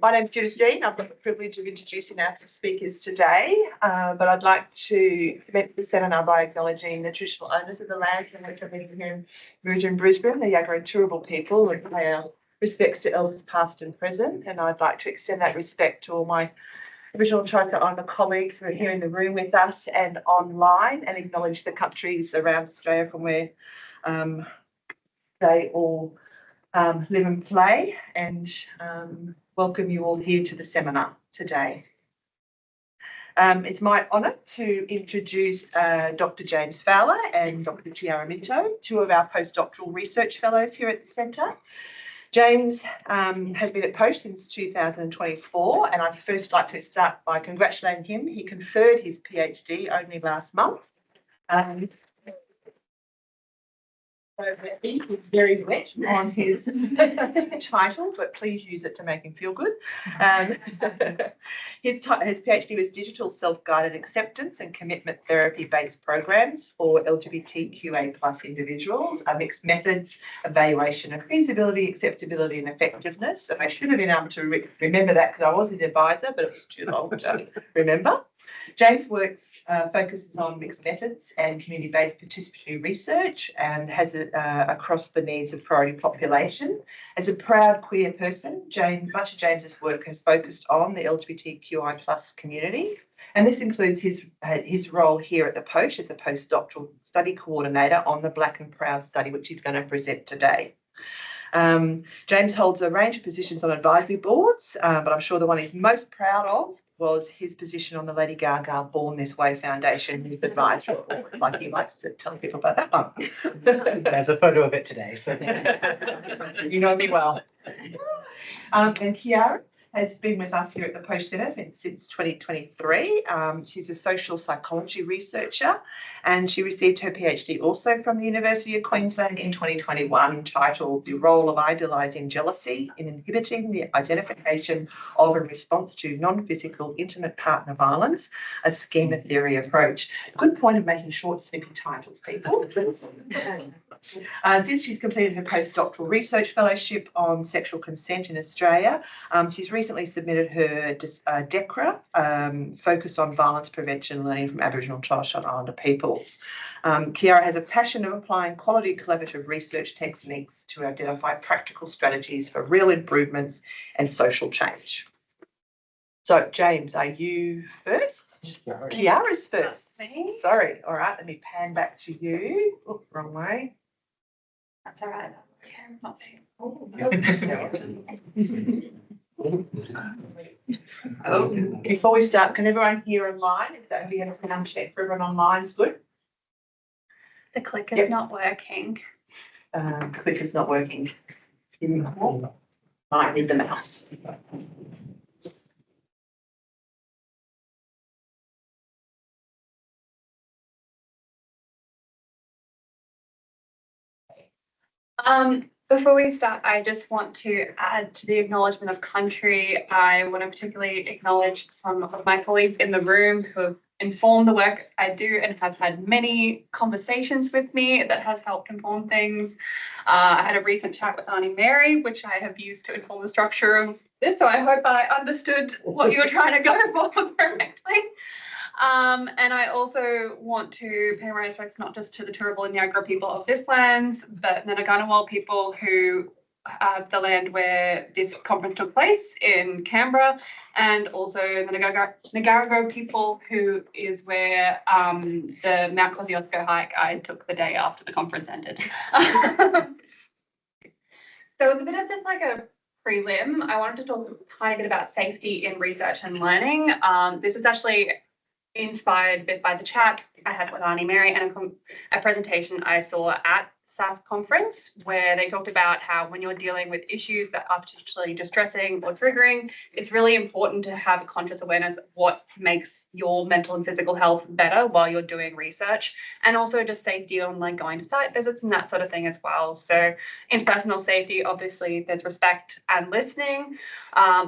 My name's Judith Dean. I've got the privilege of introducing our speakers today, but I'd like to commence the seminar by acknowledging the traditional owners of the lands in which I'm meeting here in Moorooga and Brisbane, the Yagara and Turrbal people, and pay our respects to elders past and present. And I'd like to extend that respect to all my Aboriginal and Torres Strait Islander colleagues who are here in the room with us and online, and acknowledge the countries around Australia from where they all live and play, and welcome you all here to the seminar today. It's my honour to introduce Dr. James Fowler and Dr. Chiara Minto, two of our postdoctoral research fellows here at the centre. James has been at Poche since 2024, and I'd first like to start by congratulating him. He conferred his PhD only last month. So the ink is very wet on his title, but please use it to make him feel good. His PhD was Digital Self-Guided Acceptance and Commitment Therapy-Based Programs for LGBTQA+ individuals, a mixed methods evaluation of feasibility, acceptability and effectiveness. And I should have been able to remember that because I was his advisor, but it was too long to remember. James' work focuses on mixed methods and community-based participatory research and has it across the needs of priority population. As a proud queer person, much of James's work has focused on the LGBTQI+ community, and this includes his role here at the Poche as a postdoctoral study coordinator on the Black and Proud study, which he's going to present today. James holds a range of positions on advisory boards, but I'm sure the one he's most proud of was his position on the Lady Gaga Born This Way Foundation Youth Advisory Board. Like he likes to tell people about that one. There's a photo of it today, so you know me well. And Chiara has been with us here at the Poche Centre since 2023. She's a social psychology researcher, and she received her PhD also from the University of Queensland in 2021, titled The Role of Idealising Jealousy in Inhibiting the Identification of and Response to Non-Physical Intimate Partner Violence, a Schema Theory Approach. Good point of making short, snippy titles, people. Since she's completed her postdoctoral research fellowship on sexual consent in Australia, she's recently submitted her DECRA, focused on violence prevention and learning from Aboriginal and Torres Strait Islander peoples. Chiara has a passion of applying quality collaborative research techniques to identify practical strategies for real improvements and social change. So, James, are you first? Chiara's first. Sorry. All right, let me pan back to you. Oh, wrong way. That's all right. Before we start, can everyone hear online? Is that we have a sound check for everyone online? Is good. The clicker's not working. Clicker's not working. Might need the mouse. Before we start, I just want to add to the acknowledgement of country. I want to particularly acknowledge some of my colleagues in the room who have informed the work I do and have had many conversations with me that has helped inform things. I had a recent chat with Auntie Mary, which I have used to inform the structure of this, so I hope I understood what you were trying to go for correctly. And I also want to pay my respects not just to the Turrbal and Yagara people of this lands, but the Ngunnawal people who have the land where this conference took place in Canberra, and also the Ngarago people who is where the Mount Kosciuszko hike I took the day after the conference ended. So it's a bit of just like a prelim. I wanted to talk a tiny bit about safety in research and learning. This is actually inspired a bit by the chat I had with Auntie Mary and a presentation I saw at SAS conference where they talked about how when you're dealing with issues that are particularly distressing or triggering, it's really important to have a conscious awareness of what makes your mental and physical health better while you're doing research, and also just safety on like going to site visits and that sort of thing as well. So in personal safety, obviously there's respect and listening,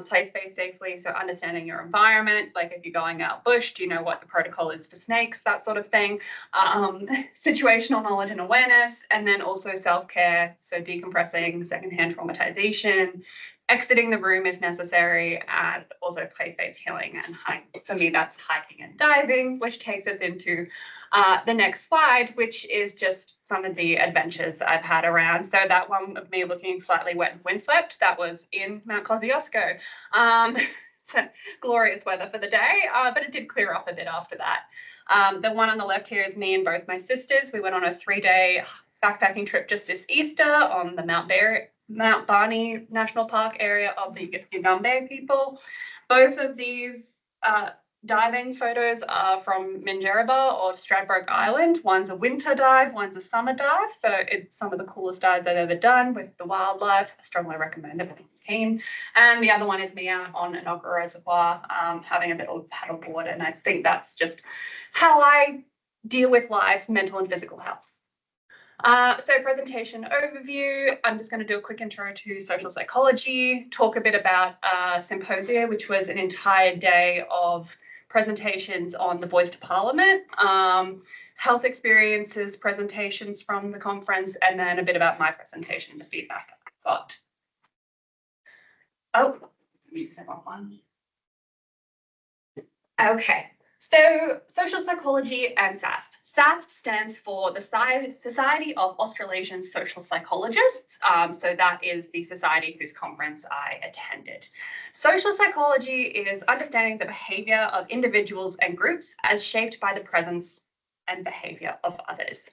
play space safely, so understanding your environment, like if you're going out bush, do you know what the protocol is for snakes, that sort of thing, situational knowledge and awareness, and then then also self-care, so decompressing, secondhand traumatization, exiting the room if necessary, and also place-based healing. And for me, that's hiking and diving, which takes us into the next slide, which is just some of the adventures I've had around. So that one of me looking slightly wet and windswept, that was in Mount Kosciuszko. Glorious weather for the day, but it did clear up a bit after that. The one on the left here is me and both my sisters. We went on a 3-day backpacking trip just this Easter on the Mount Barney National Park area of the Yugambeh people. Both of these diving photos are from Minjerribah or Stradbroke Island. One's a winter dive, one's a summer dive. So it's some of the coolest dives I've ever done with the wildlife. I strongly recommend it if anyone's keen. And the other one is me out on Inaugural Reservoir having a bit of paddleboard. And I think that's just how I deal with life, mental and physical health. So presentation overview, I'm just going to do a quick intro to social psychology, talk a bit about Symposia, which was an entire day of presentations on the Voice to Parliament, health experiences, presentations from the conference, and then a bit about my presentation, the feedback I got. Oh, I'm using the wrong one. Okay. So social psychology and SASP. SASP stands for the Society of Australasian Social Psychologists. So that is the society whose conference I attended. Social psychology is understanding the behaviour of individuals and groups as shaped by the presence and behaviour of others.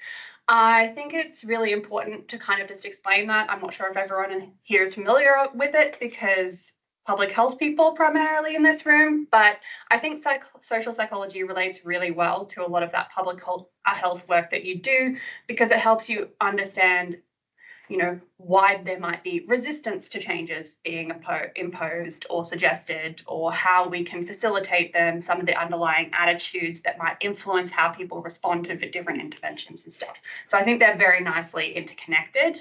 I think it's really important to kind of just explain that. I'm not sure if everyone here is familiar with it because public health people primarily in this room, but I think social psychology relates really well to a lot of that public health work that you do, because it helps you understand, you know, why there might be resistance to changes being imposed or suggested, or how we can facilitate them, some of the underlying attitudes that might influence how people respond to different interventions and stuff. So I think they're very nicely interconnected.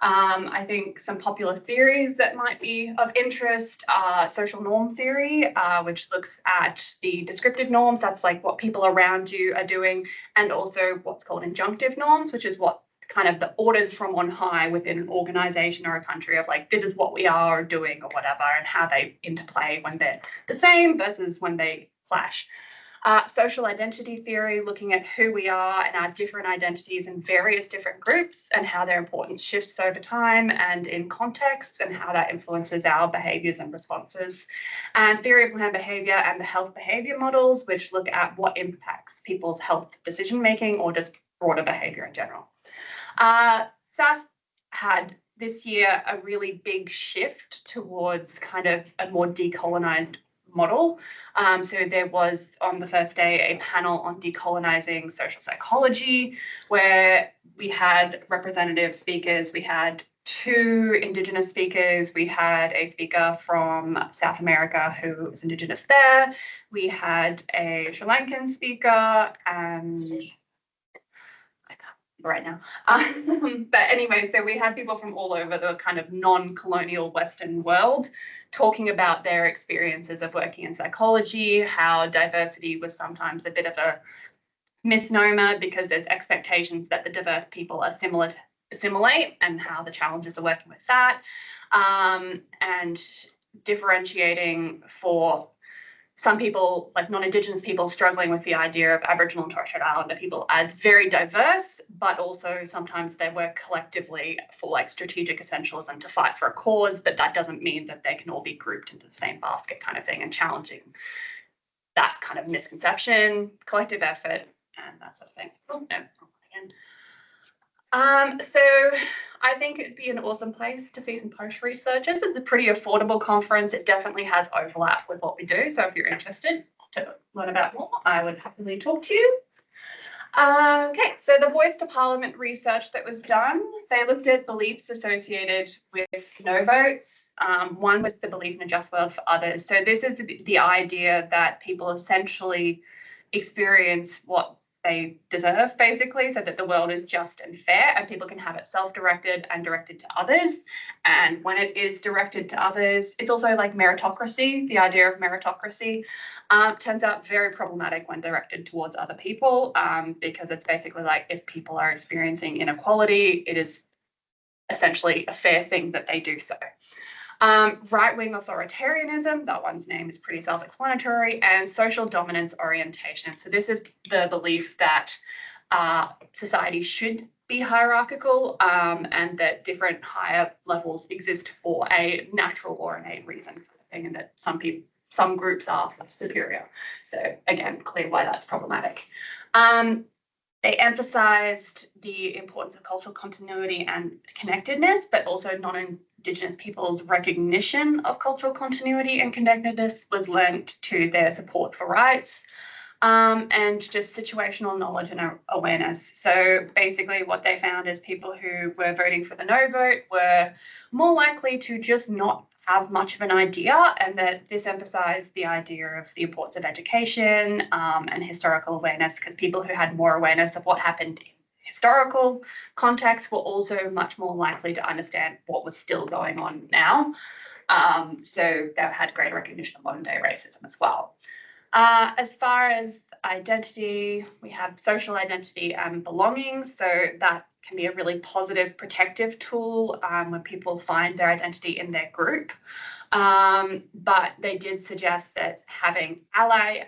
I think some popular theories that might be of interest are social norm theory, which looks at the descriptive norms, that's like what people around you are doing, and also what's called injunctive norms, which is what kind of the orders from on high within an organization or a country of like, this is what we are doing or whatever, and how they interplay when they're the same versus when they clash. Social identity theory, looking at who we are and our different identities in various different groups and how their importance shifts over time and in context, and how that influences our behaviours and responses. And theory of planned behaviour and the health behaviour models, which look at what impacts people's health decision making or just broader behaviour in general. SAS had this year a really big shift towards kind of a more decolonised model. So there was on the first day a panel on decolonising social psychology, where we had representative speakers. We had 2 Indigenous speakers. We had a speaker from South America who was Indigenous there. We had a Sri Lankan speaker, and right now. But anyway, so we had people from all over the kind of non-colonial Western world talking about their experiences of working in psychology, how diversity was sometimes a bit of a misnomer because there's expectations that the diverse people assimilate, and how the challenges of working with that, and differentiating for some people, like non-Indigenous people, struggling with the idea of Aboriginal and Torres Strait Islander people as very diverse, but also sometimes they work collectively for like strategic essentialism to fight for a cause, but that doesn't mean that they can all be grouped into the same basket kind of thing, and challenging that kind of misconception, collective effort, and that sort of thing. Oh, no, again. So I think it'd be an awesome place to see some Poche researchers. It's a pretty affordable conference. It definitely has overlap with what we do. So if you're interested to learn about more, I would happily talk to you. Okay, so the Voice to Parliament research that was done, they looked at beliefs associated with no votes. One was the belief in a just world for others. So this is the idea that people essentially experience what they deserve, basically, so that the world is just and fair and people can have it self-directed and directed to others. And when it is directed to others, it's also like meritocracy. The idea of meritocracy turns out very problematic when directed towards other people, because it's basically like if people are experiencing inequality, it is essentially a fair thing that they do so. Right-wing authoritarianism, that one's name is pretty self-explanatory, and social dominance orientation. So this is the belief that society should be hierarchical, and that different higher levels exist for a natural or innate reason, and that some groups are superior. So again, clear why that's problematic. They emphasized the importance of cultural continuity and connectedness, but also non-Indigenous people's recognition of cultural continuity and connectedness was lent to their support for rights, and just situational knowledge and awareness. So basically what they found is people who were voting for the no vote were more likely to just not have much of an idea, and that this emphasized the idea of the importance of education and historical awareness, because people who had more awareness of what happened in historical context were also much more likely to understand what was still going on now. So they had greater recognition of modern day racism as well. As far as identity, we have social identity and belonging. So that can be a really positive protective tool when people find their identity in their group. But they did suggest that having ally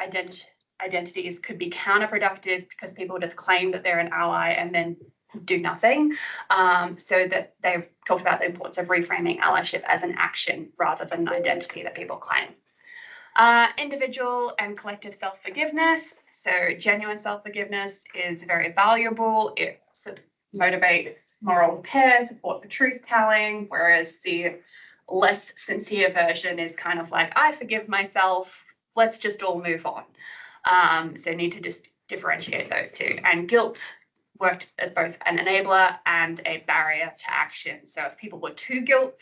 identities could be counterproductive, because people just claim that they're an ally and then do nothing. So that they talked about the importance of reframing allyship as an action rather than an identity that people claim. Individual and collective self-forgiveness. So genuine self-forgiveness is very valuable. It sort of motivates moral repair, support for truth-telling, whereas the less sincere version is kind of like, I forgive myself, let's just all move on. So need to just differentiate those two. And guilt worked as both an enabler and a barrier to action. So if people were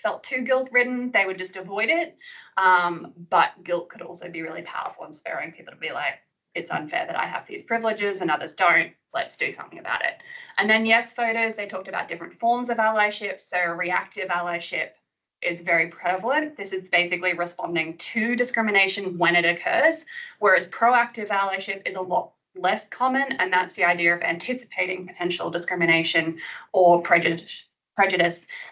felt too guilt-ridden, they would just avoid it. But guilt could also be really powerful in spurring people to be like, it's unfair that I have these privileges and others don't. Let's do something about it. And then yes voters, they talked about different forms of allyship. So reactive allyship is very prevalent. This is basically responding to discrimination when it occurs, whereas proactive allyship is a lot less common, and that's the idea of anticipating potential discrimination or prejudice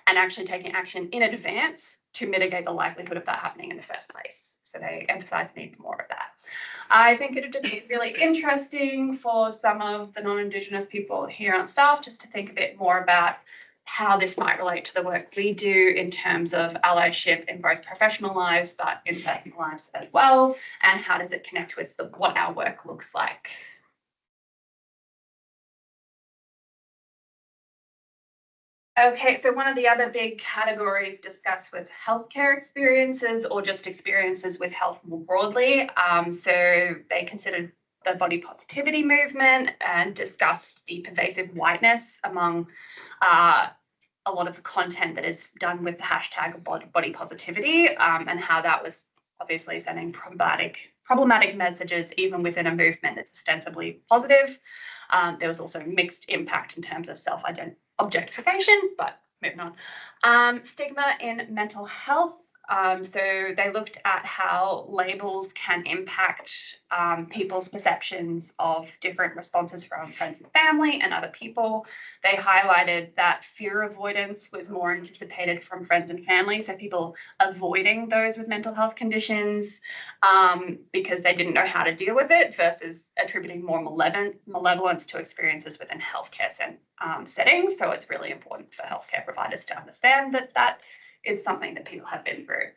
and actually taking action in advance to mitigate the likelihood of that happening in the first place. So they emphasize the need for more of that. I think it would be really interesting for some of the non-Indigenous people here on staff just to think a bit more about how this might relate to the work we do in terms of allyship in both professional lives but in personal lives as well, and how does it connect with what our work looks like. Okay, so one of the other big categories discussed was healthcare experiences, or just experiences with health more broadly. So they considered the body positivity movement and discussed the pervasive whiteness among a lot of the content that is done with the hashtag body positivity, and how that was obviously sending problematic messages even within a movement that's ostensibly positive. There was also mixed impact in terms of objectification, but moving on. Stigma in mental health. So they looked at how labels can impact people's perceptions of different responses from friends and family and other people. They highlighted that fear avoidance was more anticipated from friends and family, so people avoiding those with mental health conditions because they didn't know how to deal with it, versus attributing more malevolence to experiences within healthcare settings. So it's really important for healthcare providers to understand that is something that people have been through.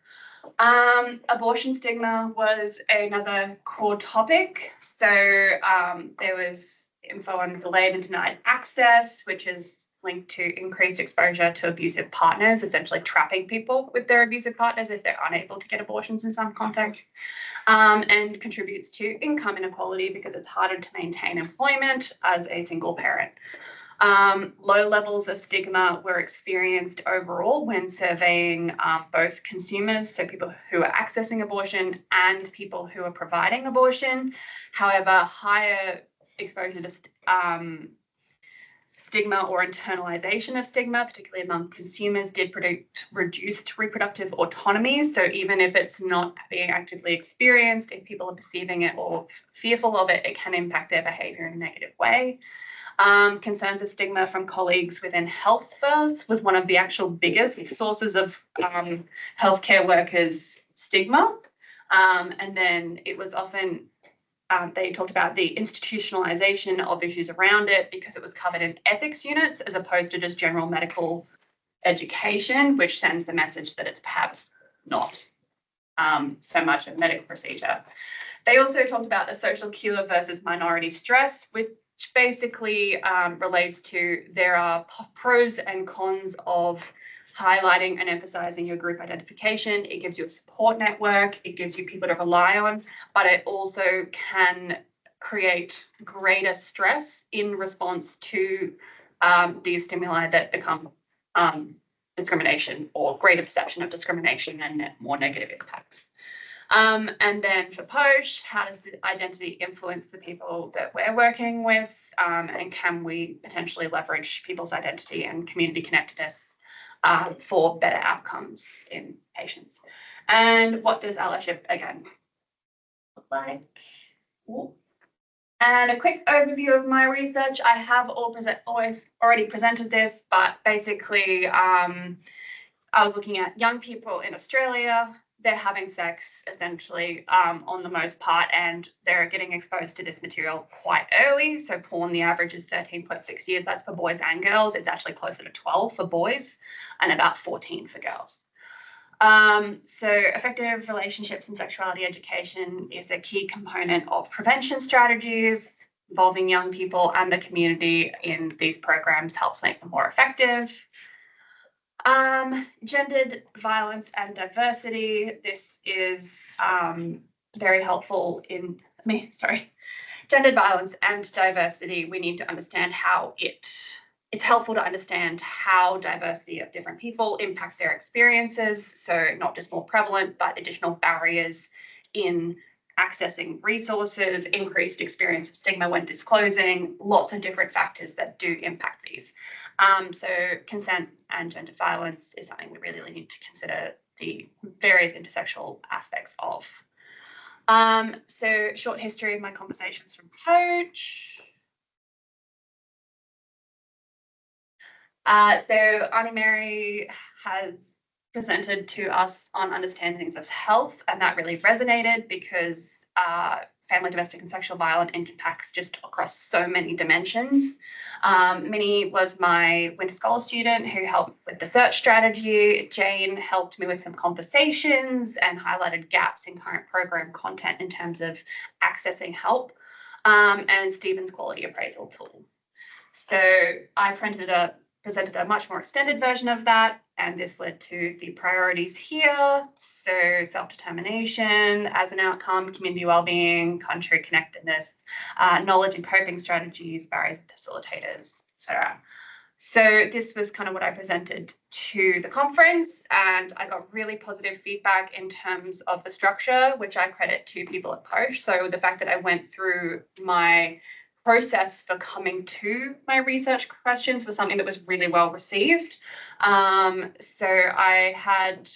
Abortion stigma was another core topic. So there was info on delayed and denied access, which is linked to increased exposure to abusive partners, essentially trapping people with their abusive partners if they're unable to get abortions in some contexts, and contributes to income inequality because it's harder to maintain employment as a single parent. Low levels of stigma were experienced overall when surveying both consumers, so people who are accessing abortion, and people who are providing abortion. However, higher exposure to stigma or internalization of stigma, particularly among consumers, did predict reduced reproductive autonomy. So even if it's not being actively experienced, if people are perceiving it or fearful of it, it can impact their behaviour in a negative way. Concerns of stigma from colleagues within health first was one of the actual biggest sources of healthcare workers' stigma. And then it was often they talked about the institutionalization of issues around it because it was covered in ethics units as opposed to just general medical education, which sends the message that it's perhaps not so much a medical procedure. They also talked about the social cure versus minority stress, which basically relates to there are pros and cons of highlighting and emphasizing your group identification. It gives you a support network, it gives you people to rely on, but it also can create greater stress in response to these stimuli that become discrimination or greater perception of discrimination and more negative impacts. And then for Poche, how does the identity influence the people that we're working with? And can we potentially leverage people's identity and community connectedness for better outcomes in patients? And what does allyship again look like? Ooh. And a quick overview of my research. I have already presented this, but basically I was looking at young people in Australia. They're having sex essentially on the most part, and they're getting exposed to this material quite early. So porn, the average is 13.6 years. That's for boys and girls. It's actually closer to 12 for boys and about 14 for girls. So effective relationships and sexuality education is a key component of prevention strategies. Involving young people and the community in these programs helps make them more effective. Gendered violence and diversity. This is very helpful in gendered violence and diversity. We need to understand how it's helpful to understand how diversity of different people impacts their experiences. So not just more prevalent, but additional barriers in accessing resources, increased experience of stigma when disclosing, lots of different factors that do impact these. So consent and gendered violence is something we really need to consider the various intersectional aspects of. So short history of my conversations from Poche. So Auntie Mary has presented to us on understandings of health, and that really resonated because family, domestic and sexual violence impacts just across so many dimensions. Minnie was my Winter Scholar student who helped with the search strategy. Jane helped me with some conversations and highlighted gaps in current program content in terms of accessing help, and Stephen's quality appraisal tool. So I presented a much more extended version of that, and this led to the priorities here. So self-determination as an outcome, community wellbeing, country connectedness, knowledge and coping strategies, barriers and facilitators, etc. So this was kind of what I presented to the conference, and I got really positive feedback in terms of the structure, which I credit to people at Poche. So the fact that I went through my process for coming to my research questions was something that was really well received. So I had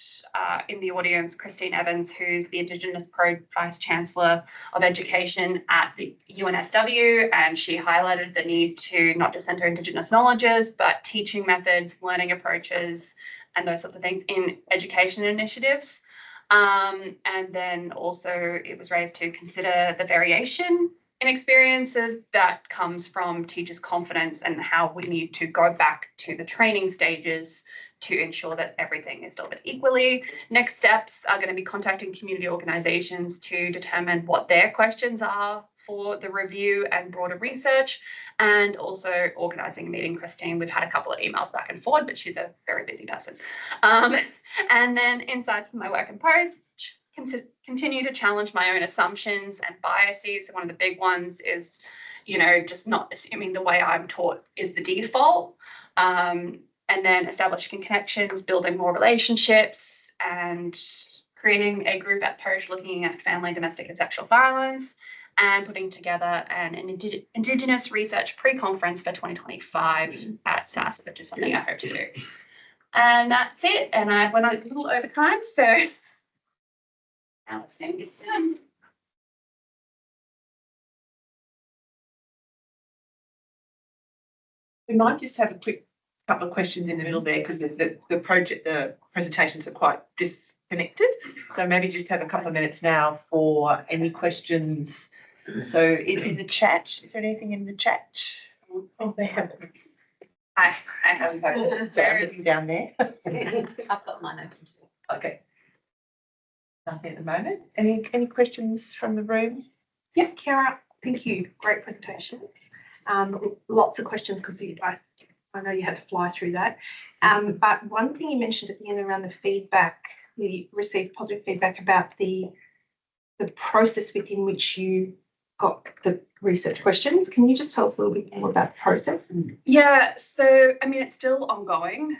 in the audience Christine Evans, who's the Indigenous Pro Vice Chancellor of Education at the UNSW, and she highlighted the need to not just center Indigenous knowledges, but teaching methods, learning approaches, and those sorts of things in education initiatives. And then also it was raised to consider the variation in experiences that comes from teachers' confidence and how we need to go back to the training stages to ensure that everything is delivered equally. Next steps are going to be contacting community organisations to determine what their questions are for the review and broader research, and also organising a meeting. Christine, we've had a couple of emails back and forward, but she's a very busy person. And then insights from my work in Poche. Continue to challenge my own assumptions and biases. So one of the big ones is, just not assuming the way I'm taught is the default. And then establishing connections, building more relationships, and creating a group at Poche looking at family, domestic and sexual violence. and putting together an Indigenous Research Pre-Conference for 2025 at SAS, which is something I hope to do. And that's it. And I went a little over time, so now it's going to be done. We might just have a quick couple of questions in the middle there because the presentations are quite disconnected. So maybe just have a couple of minutes now for any questions. So in the chat, is there anything in the chat? Oh, they have. I have. So I'm looking down there. I've got mine open too. Okay. Nothing at the moment. Any questions from the room? Yeah, Kara, thank you. Great presentation. Lots of questions because I know you had to fly through that. But one thing you mentioned at the end around the feedback, you received positive feedback about the process within which you got the research questions. Can you just tell us a little bit more about the process? Yeah, so I mean, it's still ongoing.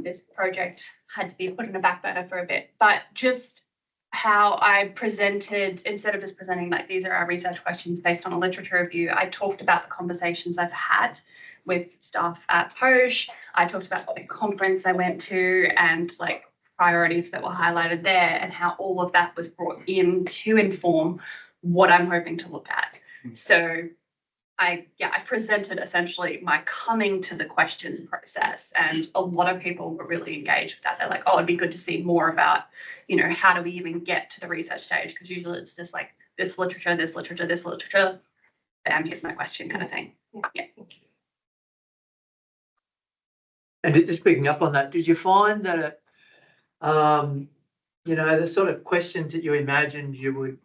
This project had to be put in a back burner for a bit, but just how I presented, instead of just presenting like these are our research questions based on a literature review, I talked about the conversations I've had with staff at Poche. I talked about the conference I went to and like priorities that were highlighted there and how all of that was brought in to inform what I'm hoping to look at. So I presented essentially my coming to the questions process, and a lot of people were really engaged with that. They're like, oh, it'd be good to see more about, you know, how do we even get to the research stage? Because usually it's just like this literature, this literature, this literature. Bam, here's my question kind of thing. Yeah. Thank you. And just picking up on that, did you find that, you know, the sort of questions that you imagined you would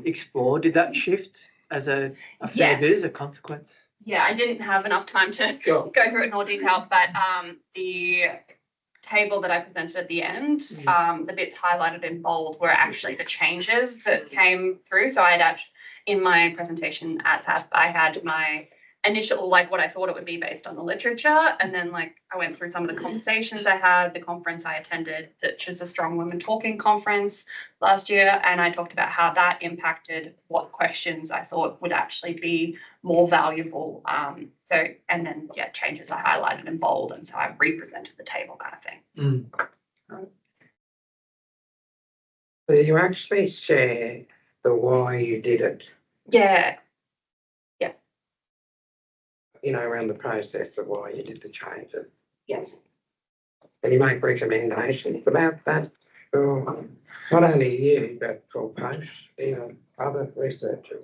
explore, did that shift as a fair bit as a consequence? Yeah, I didn't have enough time to Sure. go through it in more detail, but the table that I presented at the end, the bits highlighted in bold were actually the changes that came through. So I had actually, in my presentation at SAP, I had my initial, like what I thought it would be based on the literature. And then like I went through some of the conversations I had, the conference I attended, which is a Strong Women Talking conference last year. And I talked about how that impacted what questions I thought would actually be more valuable. And then changes I highlighted in bold. And so I represented the table kind of thing. So you actually share the why you did it, Yeah. you know, around the process of why you did the changes. Yes. And you make recommendations about that for not only you, but for Poche, you know, other researchers.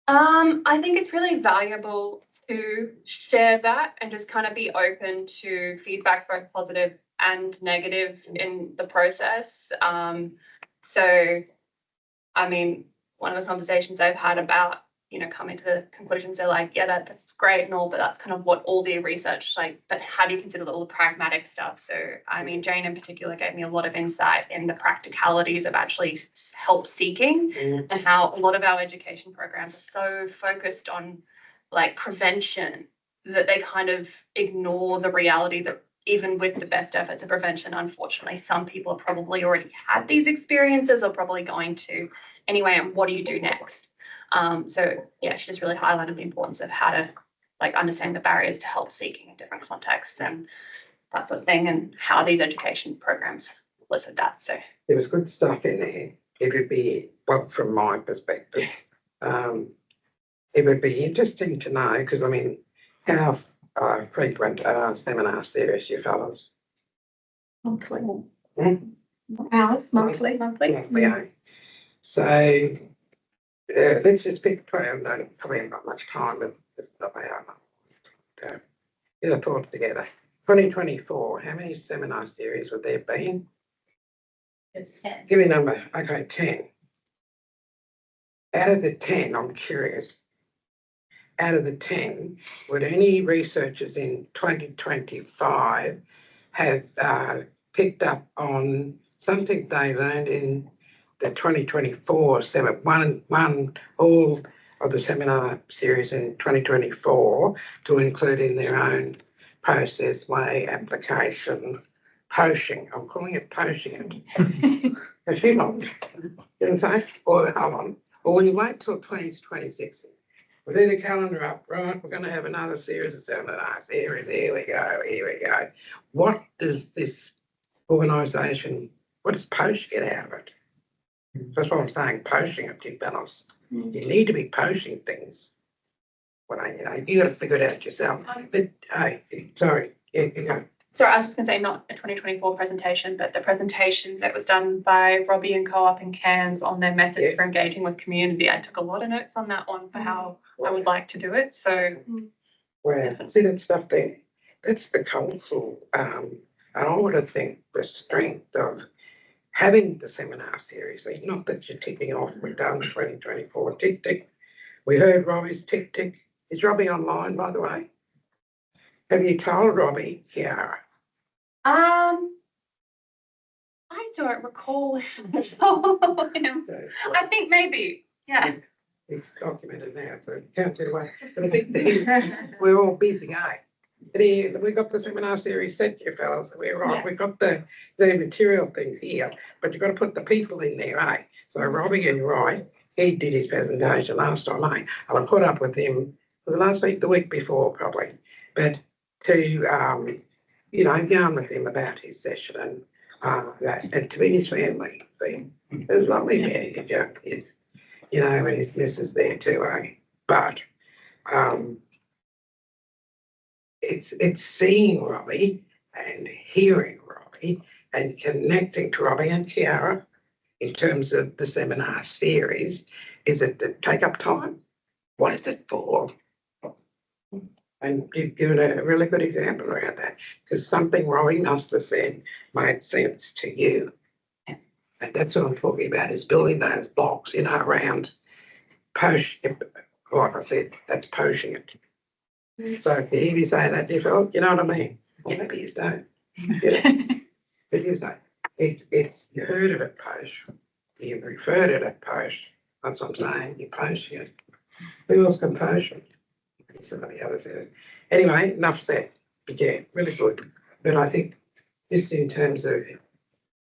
I think it's really valuable to share that and just kind of be open to feedback, both positive and negative in the process. So, I mean, one of the conversations I've had about, you know, coming to the conclusions are like, yeah, that's great and all, but that's kind of what all the research, like, but how do you consider all the pragmatic stuff? So, I mean, Jane in particular gave me a lot of insight in the practicalities of actually help seeking and how a lot of our education programs are so focused on like prevention that they kind of ignore the reality that even with the best efforts of prevention, unfortunately, some people have probably already had these experiences or probably going to anyway. And what do you do next? So yeah, she just really highlighted the importance of how to like understand the barriers to help seeking in different contexts and that sort of thing, and how these education programs elicit that. So there was good stuff in there. It would be, well, from my perspective, it would be interesting to know, because I mean, how frequent seminar series you fellows? Monthly. Alice, monthly. Yeah. So let's just pick, I probably haven't got much time, but get our thoughts together. 2024, how many seminar series would there be? It's 10. Give me a number. Okay, 10. Out of the 10, I'm curious, out of the 10, would any researchers in 2025 have picked up on something they learned in the 2024 one all of the seminar series in 2024 to include in their own process, way, application, poaching? I'm calling it poaching it. Has she not? Didn't say? Or hold on. Or will you wait till 2026? We'll do the calendar up, right? We're going to have another series of seminars. Here we go, here we go. What does this organisation, what does Poche get out of it? That's what I'm saying, poaching it, you fellas. You need to be poaching things. Well, you got to figure it out yourself. But, sorry, yeah, you go. So I was just going to say not a 2024 presentation, but the presentation that was done by Robbie and Co-op in Cairns on their method Yes. for engaging with community. I took a lot of notes on that one for how I would like to do it. So Well, see that stuff there? That's the colourful, and I would have think the strength of having the seminar series, not that you're ticking off, we're done 2024, tick, tick. We heard Robbie's tick, tick. Is Robbie online, by the way? Have you told Robbie, Kiara? I don't recall if I told him. So, I think maybe, yeah. it's documented now, so you can't get away. But a big thing, we're all busy, eh? But here, we got the seminar series set, you fellas, we're right. Yeah. We've got the material things here, but you've got to put the people in there, eh? So Robbie and Roy, he did his presentation last time, eh? And I put up with him, was it last week, the week before probably, but to, go on with him about his session and to meet his family. See, it was lovely meeting his young kids, and his missus there too, eh? But, it's seeing Robbie and hearing Robbie and connecting to Robbie and Kiara in terms of the seminar series. Is it to take up time? What is it for? And you've given a really good example around that, because something Robbie must have said made sense to you. And that's what I'm talking about, is building those blocks, around Poche. Like I said, that's poaching it. So if you hear me say that, you felt, you know what I mean? Well, maybe you don't. But you say, it's you heard of it, Poche. You referred it at Poche. That's what I'm saying. You're poaching it. Who else can poach it? Some of the other things. Anyway, enough said. But yeah, really good. But I think just in terms of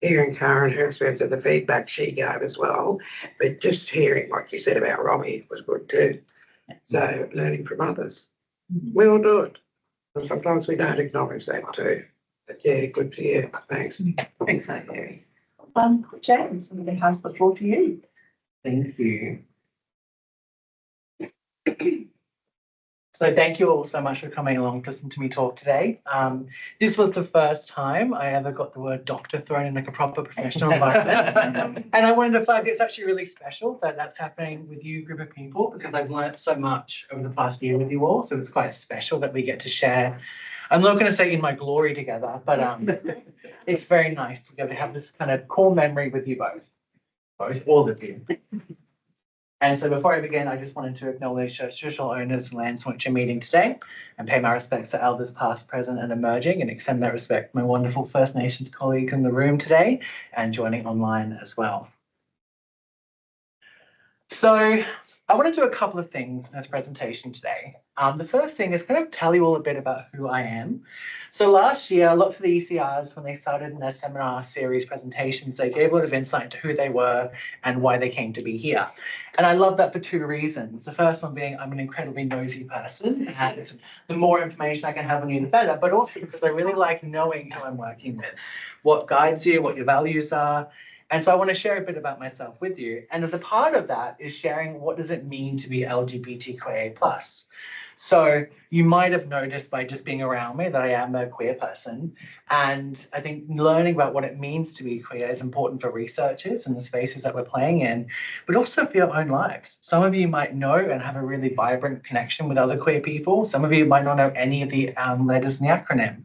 hearing Karen, her experience of the feedback she gave as well, but just hearing what you said about Robbie was good too. So learning from others. We all do it. And sometimes we don't acknowledge that too. But yeah, good for you. Thanks. Thanks, Mary. James, I'm going to pass the floor to you. Thank you. So thank you all so much for coming along to listen to me talk today. This was the first time I ever got the word doctor thrown in like a proper professional environment. And I wanted to flag it's actually really special that that's happening with you group of people, because I've learned so much over the past year with you all. So it's quite special that we get to share. I'm not going to say in my glory together, but it's very nice to be able to have this kind of core memory with you both, all of you. And so before I begin, I just wanted to acknowledge the traditional owners and lands on which I'm meeting today and pay my respects to elders past, present and emerging, and extend that respect to my wonderful First Nations colleagues in the room today and joining online as well. So I want to do a couple of things in this presentation today. The first thing is kind of tell you all a bit about who I am. So last year, lots of the ECRs, when they started in their seminar series presentations, they gave a lot of insight into who they were and why they came to be here. And I love that for two reasons. The first one being I'm an incredibly nosy person, and the more information I can have on you, the better, but also because I really like knowing who I'm working with, what guides you, what your values are. And so I want to share a bit about myself with you. And as a part of that is sharing what does it mean to be LGBTQIA+. So you might have noticed by just being around me that I am a queer person. And I think learning about what it means to be queer is important for researchers and the spaces that we're playing in, but also for your own lives. Some of you might know and have a really vibrant connection with other queer people. Some of you might not know any of the letters in the acronym.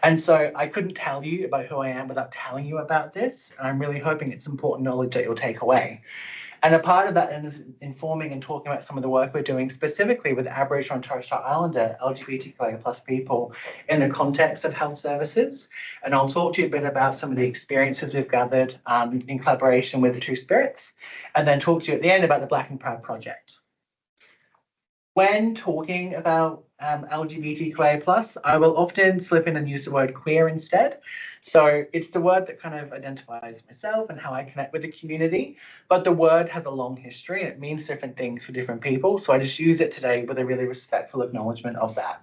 And so I couldn't tell you about who I am without telling you about this. And I'm really hoping it's important knowledge that you'll take away. And a part of that is informing and talking about some of the work we're doing specifically with Aboriginal and Torres Strait Islander LGBTQIA+ people in the context of health services. And I'll talk to you a bit about some of the experiences we've gathered in collaboration with the Two Spirits, and then talk to you at the end about the Black and Proud project. When talking about LGBTQIA+, I will often slip in and use the word queer instead. So it's the word that kind of identifies myself and how I connect with the community, but the word has a long history and it means different things for different people. So I just use it today with a really respectful acknowledgement of that.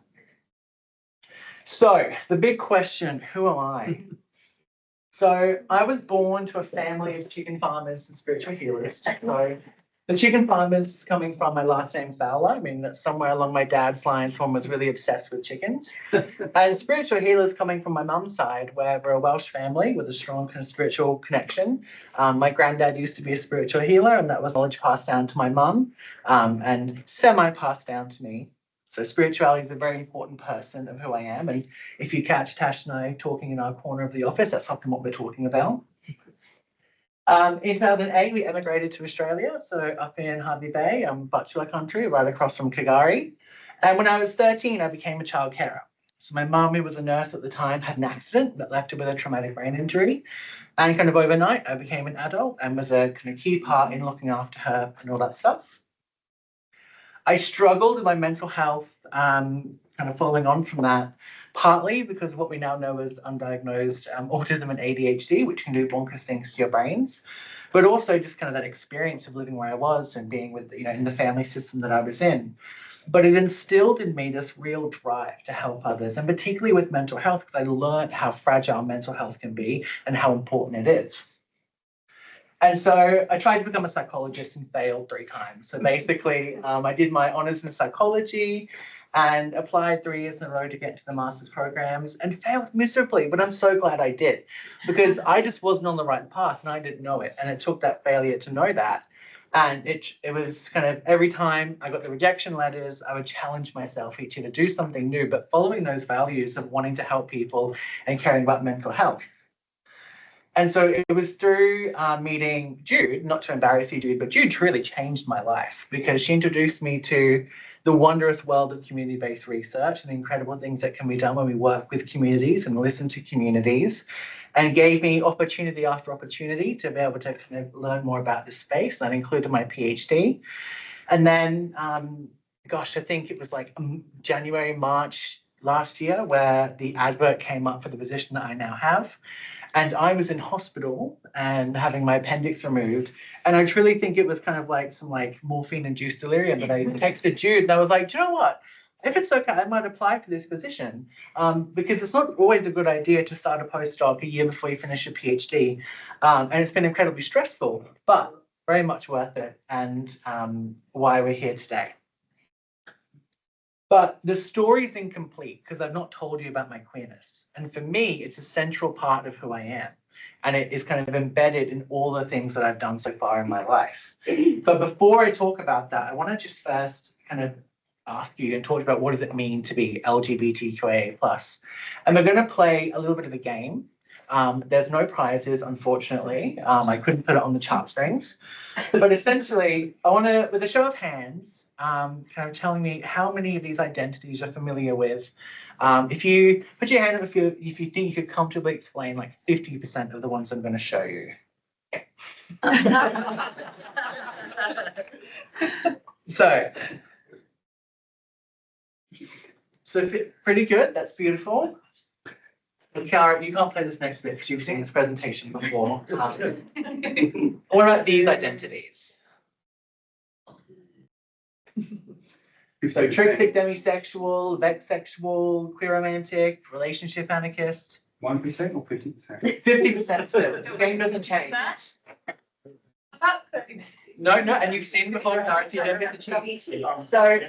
So the big question, who am I? So I was born to a family of chicken farmers and spiritual healers. So the chicken farmers is coming from my last name Fowler. I mean, that's somewhere along my dad's line, someone was really obsessed with chickens. And spiritual healers coming from my mum's side, where we're a Welsh family with a strong kind of spiritual connection. My granddad used to be a spiritual healer, and that was knowledge passed down to my mum and semi-passed down to me. So spirituality is a very important person of who I am. And if you catch Tash and I talking in our corner of the office, that's often what we're talking about. In 2008, we emigrated to Australia, so up in Harvey Bay, Butchulla country, right across from Kagari. And when I was 13, I became a child carer. So my mum, who was a nurse at the time, had an accident that left her with a traumatic brain injury. And kind of overnight, I became an adult and was a kind of key part in looking after her and all that stuff. I struggled with my mental health, kind of following on from that, partly because of what we now know as undiagnosed autism and ADHD, which can do bonkers things to your brains, but also just kind of that experience of living where I was and being with, in the family system that I was in. But it instilled in me this real drive to help others, and particularly with mental health, because I learned how fragile mental health can be and how important it is. And so I tried to become a psychologist and failed 3 times. So basically, I did my honours in psychology and applied 3 years in a row to get to the master's programs and failed miserably. But I'm so glad I did, because I just wasn't on the right path and I didn't know it. And it took that failure to know that. And it was kind of every time I got the rejection letters, I would challenge myself each year to do something new, but following those values of wanting to help people and caring about mental health. And so it was through meeting Jude, not to embarrass you, Jude, but Jude truly changed my life because she introduced me to the wondrous world of community-based research and the incredible things that can be done when we work with communities and listen to communities, and gave me opportunity after opportunity to be able to kind of learn more about this space. That included my PhD. And then, gosh, I think it was like January, March last year where the advert came up for the position that I now have. And I was in hospital and having my appendix removed. And I truly think it was kind of like some morphine-induced delirium that I texted Jude and I was like, do you know what? If it's okay, I might apply for this position because it's not always a good idea to start a postdoc a year before you finish your PhD. And it's been incredibly stressful, but very much worth it, and why we're here today. But the story is incomplete because I've not told you about my queerness. And for me, it's a central part of who I am. And it is kind of embedded in all the things that I've done so far in my life. But before I talk about that, I want to just first kind of ask you and talk about what does it mean to be LGBTQIA+. And we're going to play a little bit of a game. There's no prizes, unfortunately. I couldn't put it on the chart screens. But essentially, I want to, with a show of hands, kind of telling me how many of these identities you're familiar with. If you put your hand up if you think you could comfortably explain 50% of the ones I'm going to show you. So pretty good. That's beautiful. Kiara, you can't play this next bit because you've seen this presentation before. What about these identities? So trixic demisexual, vexsexual, queer romantic, relationship anarchist. 1% or 50%? 50% still. The game doesn't change. About 30%. No, and you've seen before, Dorothy, you don't get the cheat. So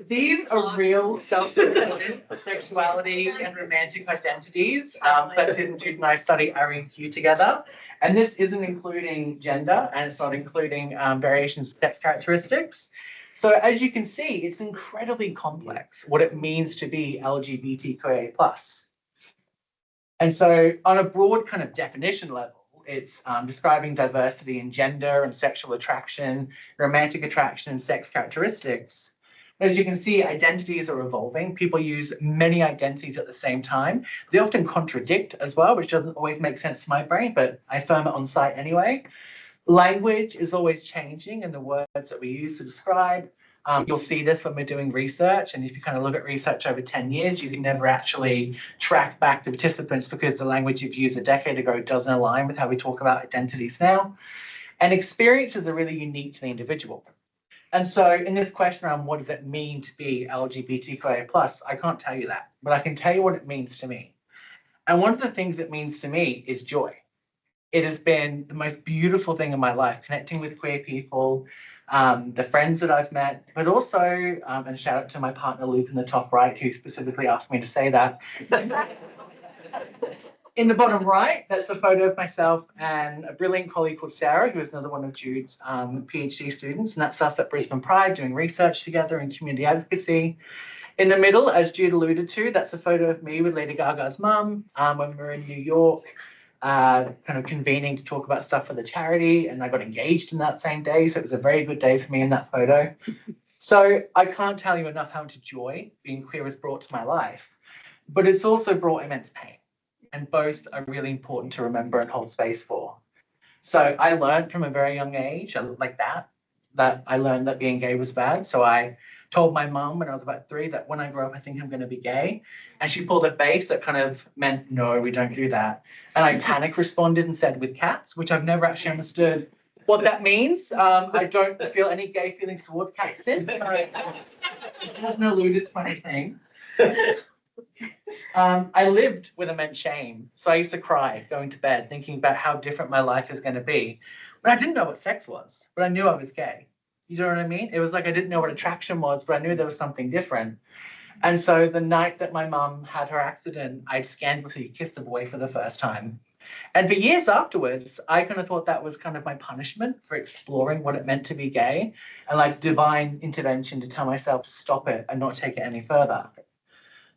these are real self-determined sexuality and romantic identities that didn't do nice study REQ together. And this isn't including gender, and it's not including variations of sex characteristics. So as you can see, it's incredibly complex what it means to be LGBTQIA+. And so on a broad kind of definition level, it's describing diversity in gender and sexual attraction, romantic attraction and sex characteristics. But as you can see, identities are evolving. People use many identities at the same time. They often contradict as well, which doesn't always make sense to my brain, but I affirm it on site anyway. Language is always changing in the words that we use to describe. You'll see this when we're doing research, and if you kind of look at research over 10 years, you can never actually track back the participants because the language you've used a decade ago doesn't align with how we talk about identities now. And experiences are really unique to the individual. And so in this question around what does it mean to be LGBTQIA+, I can't tell you that, but I can tell you what it means to me. And one of the things it means to me is joy. It has been the most beautiful thing in my life, connecting with queer people, the friends that I've met, but also, and shout out to my partner Luke in the top right, who specifically asked me to say that. In the bottom right, that's a photo of myself and a brilliant colleague called Sarah, who is another one of Jude's PhD students, and that's us at Brisbane Pride doing research together in community advocacy. In the middle, as Jude alluded to, that's a photo of me with Lady Gaga's mum when we were in New York, kind of convening to talk about stuff for the charity, and I got engaged in that same day, so it was a very good day for me in that photo. So I can't tell you enough how much joy being queer has brought to my life, but it's also brought immense pain. And both are really important to remember and hold space for. So I learned from a very young age, like that I learned that being gay was bad. So I told my mum when I was about 3 that when I grow up, I think I'm going to be gay. And she pulled a face that kind of meant, no, we don't do that. And I panic responded and said with cats, which I've never actually understood what that means. I don't feel any gay feelings towards cats since. It hasn't alluded to anything. I lived with immense shame. So I used to cry going to bed, thinking about how different my life is going to be. But I didn't know what sex was, but I knew I was gay. You know what I mean? It was like I didn't know what attraction was, but I knew there was something different. And so the night that my mum had her accident, I scandalously kissed a boy for the first time. And for years afterwards, I kind of thought that was kind of my punishment for exploring what it meant to be gay and like divine intervention to tell myself to stop it and not take it any further.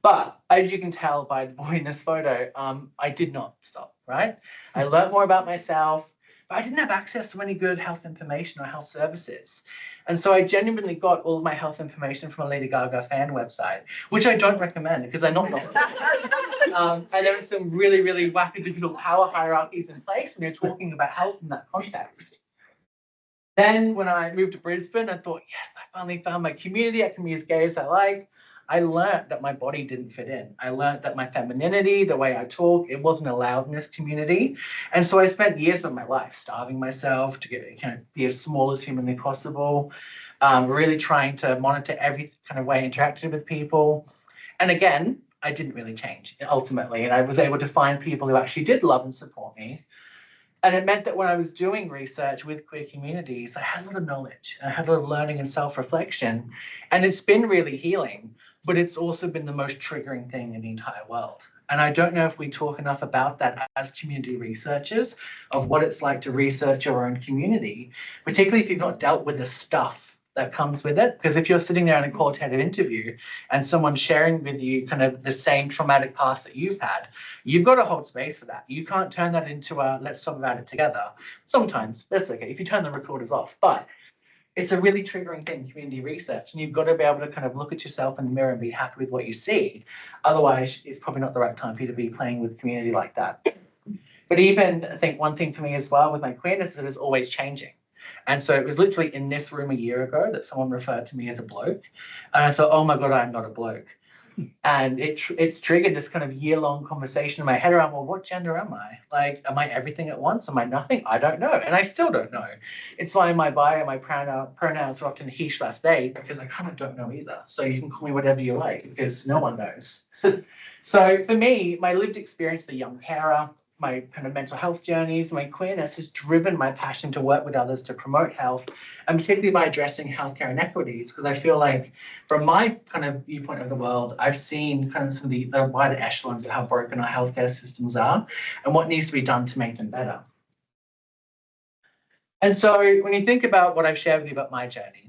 But as you can tell by the boy in this photo, I did not stop, right? I learned more about myself, but I didn't have access to any good health information or health services. And so I genuinely got all of my health information from a Lady Gaga fan website, which I don't recommend because I know and there are some really, really wackadoodle power hierarchies in place when you're talking about health in that context. Then when I moved to Brisbane, I thought, yes, I finally found my community. I can be as gay as I like. I learned that my body didn't fit in. I learned that my femininity, the way I talk, it wasn't allowed in this community. And so I spent years of my life starving myself to be as small as humanly possible, really trying to monitor every kind of way I interacted with people. And again, I didn't really change ultimately. And I was able to find people who actually did love and support me. And it meant that when I was doing research with queer communities, I had a lot of knowledge. I had a lot of learning and self-reflection. And it's been really healing, but it's also been the most triggering thing in the entire world. And I don't know if we talk enough about that as community researchers, of what it's like to research your own community, particularly if you've not dealt with the stuff that comes with it. Because if you're sitting there in a qualitative interview and someone's sharing with you kind of the same traumatic past that you've had, you've got to hold space for that. You can't turn that into a let's talk about it together. Sometimes that's okay if you turn the recorders off, but it's a really triggering thing, community research, and you've got to be able to kind of look at yourself in the mirror and be happy with what you see. Otherwise, it's probably not the right time for you to be playing with community like that. But even I think one thing for me as well with my queerness is that it's always changing. And so it was literally in this room a year ago that someone referred to me as a bloke. And I thought, oh my God, I'm not a bloke. And it's triggered this kind of year-long conversation in my head around, well, what gender am I? Like, am I everything at once? Am I nothing? I don't know. And I still don't know. It's why in my bio, my pronouns are often he/they, because I kind of don't know either. So you can call me whatever you like, because no one knows. So for me, my lived experience as a young carer, my kind of mental health journeys, my queerness has driven my passion to work with others to promote health, and particularly by addressing healthcare inequities, because I feel like from my kind of viewpoint of the world, I've seen kind of some of the wider echelons of how broken our healthcare systems are and what needs to be done to make them better. And so when you think about what I've shared with you about my journey,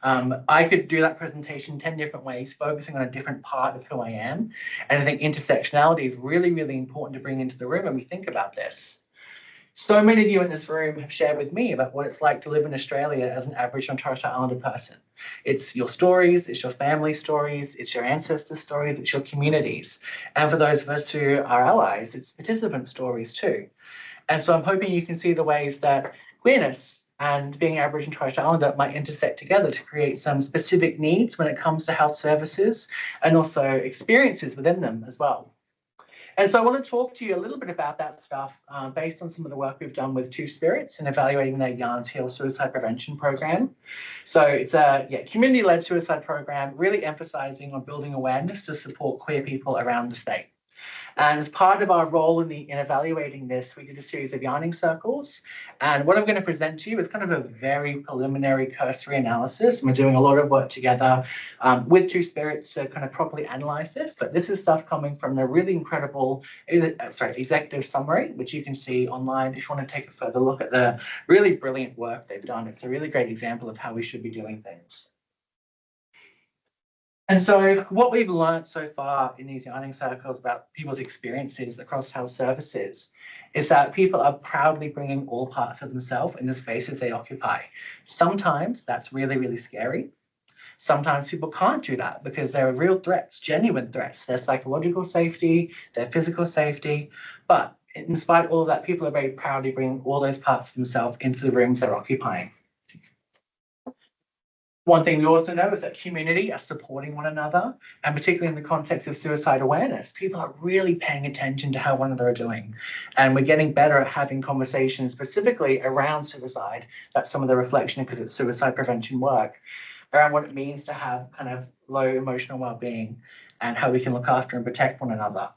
I could do that presentation 10 different ways, focusing on a different part of who I am. And I think intersectionality is really, really important to bring into the room when we think about this. So many of you in this room have shared with me about what it's like to live in Australia as an Aboriginal and Torres Strait Islander person. It's your stories, it's your family stories, it's your ancestors' stories, it's your communities. And for those of us who are allies, it's participant stories too. And so I'm hoping you can see the ways that queerness and being Aboriginal and Torres Strait Islander might intersect together to create some specific needs when it comes to health services and also experiences within them as well. And so I want to talk to you a little bit about that stuff based on some of the work we've done with Two Spirits in evaluating their Yarns Heal suicide prevention program. So it's a community-led suicide program, really emphasising on building awareness to support queer people around the state. And as part of our role in evaluating this, we did a series of yarning circles. And what I'm going to present to you is kind of a very preliminary cursory analysis. And we're doing a lot of work together with Two Spirits to kind of properly analyze this. But this is stuff coming from a really incredible executive summary, which you can see online if you want to take a further look at the really brilliant work they've done. It's a really great example of how we should be doing things. And so what we've learned so far in these yarning circles about people's experiences across health services is that people are proudly bringing all parts of themselves in the spaces they occupy. Sometimes that's really, really scary. Sometimes people can't do that because there are real threats, genuine threats, their psychological safety, their physical safety. But in spite of all of that, people are very proudly bringing all those parts of themselves into the rooms they're occupying. One thing we also know is that community are supporting one another, and particularly in the context of suicide awareness, people are really paying attention to how one another are doing. And we're getting better at having conversations specifically around suicide. That's some of the reflection because it's suicide prevention work, around what it means to have kind of low emotional well-being and how we can look after and protect one another.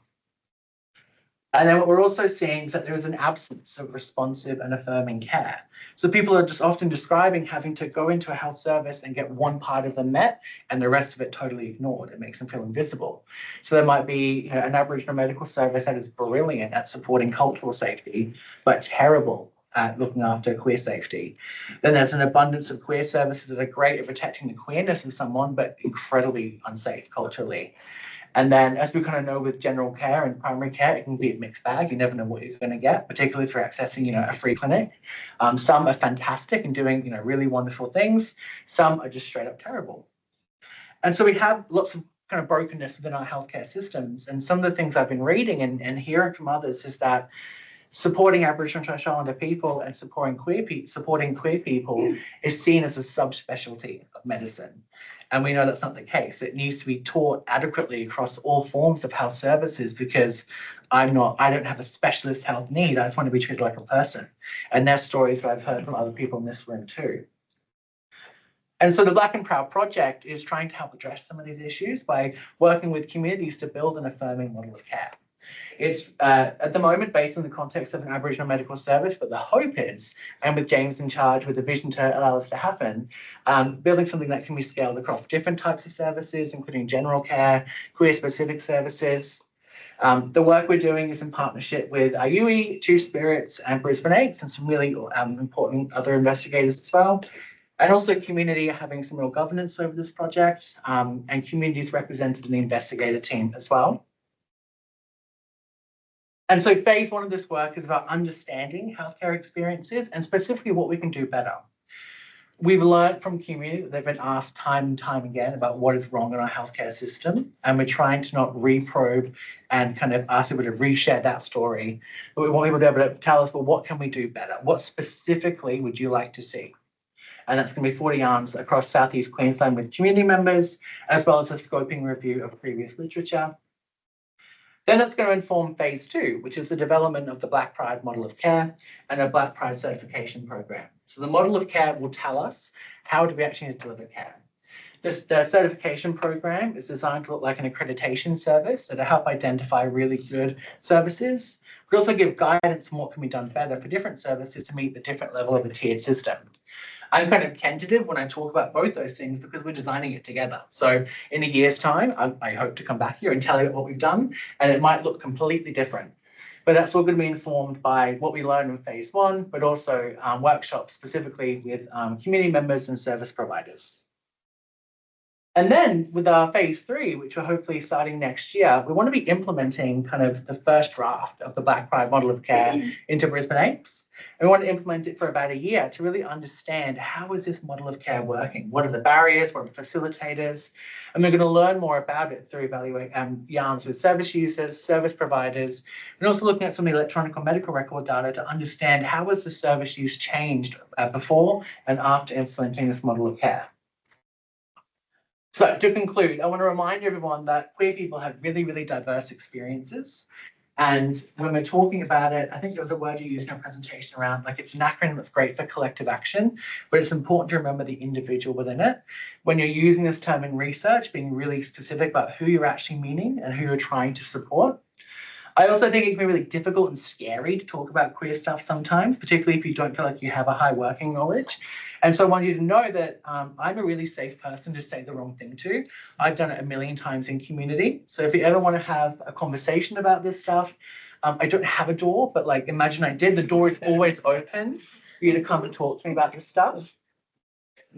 And then what we're also seeing is that there is an absence of responsive and affirming care. So people are just often describing having to go into a health service and get one part of them met and the rest of it totally ignored. It makes them feel invisible. So there might be an Aboriginal medical service that is brilliant at supporting cultural safety, but terrible at looking after queer safety. Then there's an abundance of queer services that are great at protecting the queerness of someone, but incredibly unsafe culturally. And then, as we kind of know with general care and primary care, it can be a mixed bag. You never know what you're going to get, particularly through accessing, a free clinic. Some are fantastic and doing, really wonderful things. Some are just straight up terrible. And so we have lots of kind of brokenness within our healthcare systems. And some of the things I've been reading and hearing from others is that supporting Aboriginal and Torres Strait Islander people and supporting queer people is seen as a subspecialty of medicine. And we know that's not the case. It needs to be taught adequately across all forms of health services because I don't have a specialist health need. I just want to be treated like a person. And there's stories that I've heard from other people in this room too. And so the Black and Proud project is trying to help address some of these issues by working with communities to build an affirming model of care. It's at the moment based in the context of an Aboriginal medical service, but the hope is, and with James in charge with the vision to allow this to happen, building something that can be scaled across different types of services, including general care, queer-specific services. The work we're doing is in partnership with IUI, Two Spirits, and Brisbane 8, and some really important other investigators as well. And also community are having some real governance over this project, and communities represented in the investigator team as well. And so phase one of this work is about understanding healthcare experiences and specifically what we can do better. We've learned from community that they've been asked time and time again about what is wrong in our healthcare system. And we're trying to not reprobe and kind of ask people to reshare that story. But we want people to be able to tell us, well, what can we do better? What specifically would you like to see? And that's going to be 40 yarns across Southeast Queensland with community members, as well as a scoping review of previous literature. Then that's going to inform phase two, which is the development of the Black Pride model of care and a Black Pride certification program. So the model of care will tell us how do we actually deliver care. The certification program is designed to look like an accreditation service, so to help identify really good services, but also give guidance on what can be done better for different services to meet the different level of the tiered system. I'm kind of tentative when I talk about both those things because we're designing it together. So in a year's time, I hope to come back here and tell you what we've done, and it might look completely different. But that's all going to be informed by what we learned in phase one, but also workshops specifically with community members and service providers. And then with our phase 3, which we're hopefully starting next year, we want to be implementing kind of the first draft of the Black Pride model of care into Brisbane Apes. And we want to implement it for about a year to really understand how is this model of care working? What are the barriers? What are the facilitators? And we're going to learn more about it through evaluating yarns with service users, service providers, and also looking at some of the electronic or medical record data to understand how has the service use changed before and after implementing this model of care. So to conclude, I want to remind everyone that queer people have really, really diverse experiences. And when we're talking about it, I think there was a word you used in your presentation around, like, it's an acronym that's great for collective action, but it's important to remember the individual within it. When you're using this term in research, being really specific about who you're actually meaning and who you're trying to support. I also think it can be really difficult and scary to talk about queer stuff sometimes, particularly if you don't feel like you have a high working knowledge. And so I want you to know that I'm a really safe person to say the wrong thing to. I've done it a million times in community. So if you ever want to have a conversation about this stuff, I don't have a door, but like, imagine I did, the door is always open for you to come and talk to me about this stuff.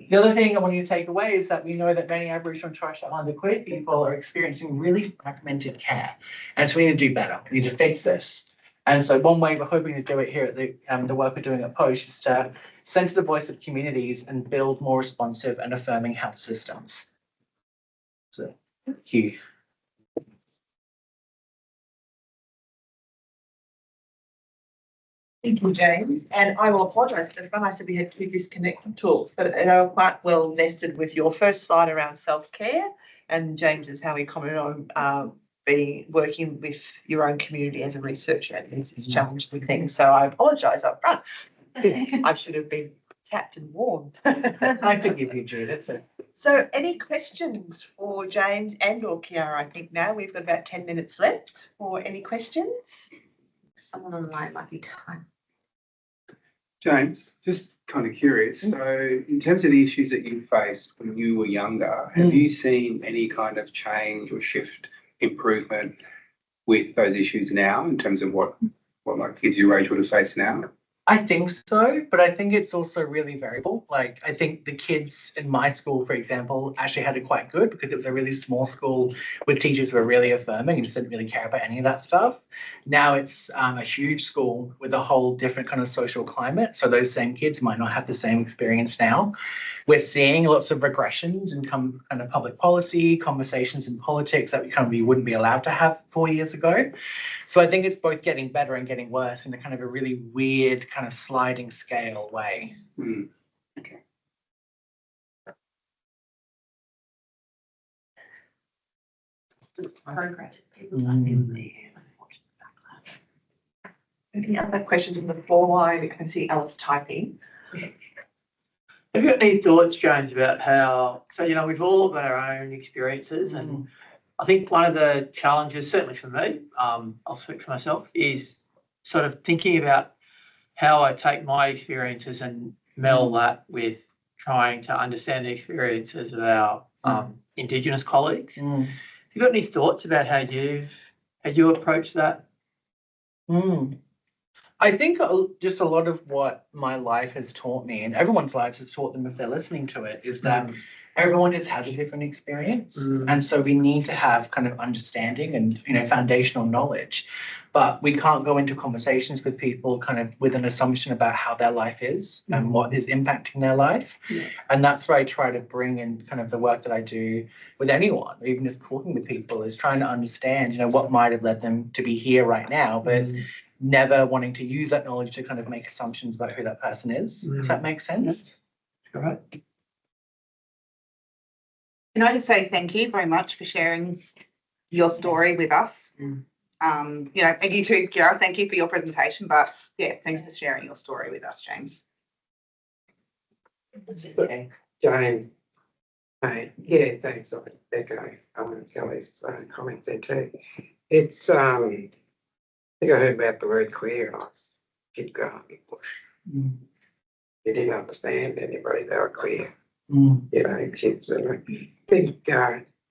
The other thing I want you to take away is that we know that many Aboriginal and Torres Strait Islander queer people are experiencing really fragmented care. And so we need to do better. We need to fix this. And so one way we're hoping to do it here at the work we're doing at Poche is to centre the voice of communities and build more responsive and affirming health systems. So thank you. Thank you, James. And I will apologise. It's when I said we had 2 disconnected talks, but they were quite well nested with your first slide around self-care, and James's how he commented on working with your own community as a researcher and it's challenging things. So I apologise up front. I should have been tapped and warned. I forgive you, Judith. So any questions for James and or Kiara? I think now we've got about 10 minutes left for any questions. Someone online might be time. James, just kind of curious. So in terms of the issues that you faced when you were younger, have you seen any kind of change or shift, improvement with those issues now in terms of what like kids your age would have faced now? I think so, but I think it's also really variable. Like, I think the kids in my school, for example, actually had it quite good because it was a really small school with teachers who were really affirming and just didn't really care about any of that stuff. Now it's a huge school with a whole different kind of social climate. So those same kids might not have the same experience now. We're seeing lots of regressions in kind of public policy, conversations in politics that we wouldn't be allowed to have 4 years ago. So I think it's both getting better and getting worse in a kind of a really weird kind of sliding scale way. Okay. Progress. Any other questions on the floor? I can see Alice typing. Have you got any thoughts, James, about how, so, you know, we've all got our own experiences, and I think one of the challenges, certainly for me, I'll speak for myself, is sort of thinking about how I take my experiences and meld that with trying to understand the experiences of our Indigenous colleagues. Have you got any thoughts about how you approach that? I think just a lot of what my life has taught me, and everyone's lives has taught them if they're listening to it, is that everyone just has a different experience. And so we need to have kind of understanding and, you know, foundational knowledge. But we can't go into conversations with people kind of with an assumption about how their life is and what is impacting their life. And that's where I try to bring in kind of the work that I do with anyone, even just talking with people, is trying to understand, you know, what might have led them to be here right now, but never wanting to use that knowledge to kind of make assumptions about who that person is. Does that make sense? All right. Can I just say thank you very much for sharing your story with us? You know, and you too, Kiara, thank you for your presentation, but yeah, thanks for sharing your story with us, James. James, yeah, thanks. I echo Kelly's comments there too. It's, I think I heard about the word queer and I was kid growing bush. You didn't understand anybody, they were queer. You know, kids, I think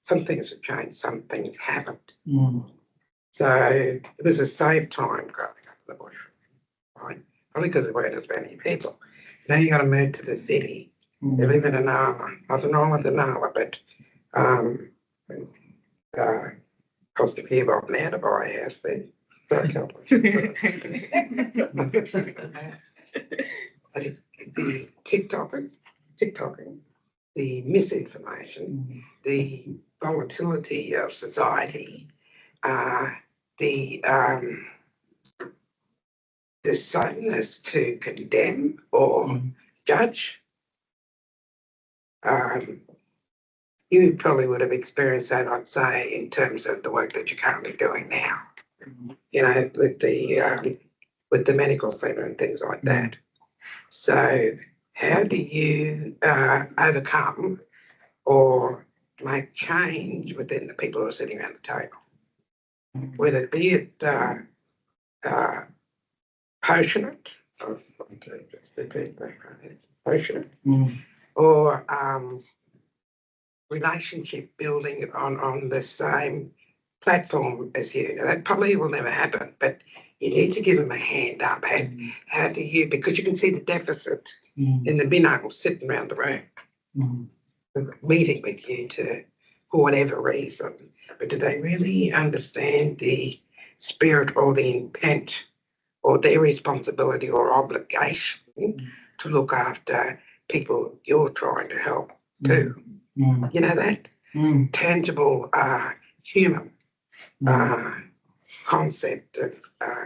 some things have changed, some things haven't. So it was a safe time growing up in the bush, right? Probably because there weren't as many people. Now you got to move to the city. You live in an hour, nothing wrong with an hour, but Um, cost a few bob now to buy a house there. So I can't- the TikToking, the misinformation, the volatility of society, the suddenness to condemn or judge. You probably would have experienced that, I'd say, in terms of the work that you're currently doing now. You know, with the medical centre and things like that. So, how do you overcome or make change within the people who are sitting around the table? Whether it be it passionate, passionate, or relationship building on the same platform as you. Now, that probably will never happen, but you need to give them a hand up. How do you, because you can see the deficit in the binocles sitting around the room, meeting with you for whatever reason, but do they really understand the spirit or the intent or their responsibility or obligation to look after people you're trying to help too? You know, that tangible human concept of